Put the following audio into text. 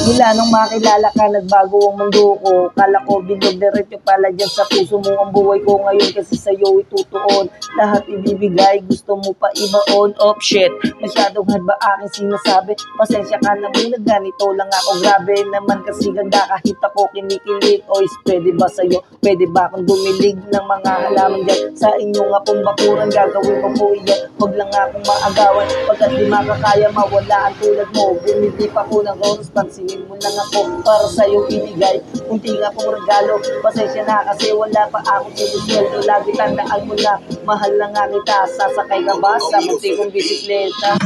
Mula nung makilala ka, nagbago ang mundo ko. Kala ko bilog diretso pala dyan sa puso mo ang buhay ko ngayon kasi sa'yo itutuon. Lahat ibibigay, gusto mo pa ibaon. Oh shit, masyadong hard ba aking sinasabi? Pasensya ka na muna, ganito lang ako. Grabe naman kasi ganda kahit ako kinikilig. Oy, pwede ba sa'yo? Pwede ba akong dumilig ng mga halaman dyan? Sa inyo nga pong bakuran, gagawin ko po iyan. Huwag lang akong maagawan, pagkat di makakaya mawala ang tulad mo. Bumili pa ko ng rose, pansinin mo lang ako para sa'yo ibigay. Kunti nga pong regalo, pasensya na kasi wala pa akong sinisweldo. Lagi tandaan mo na, mahal na nga kita. Sasakay ka ba sa munti kong bisikleta?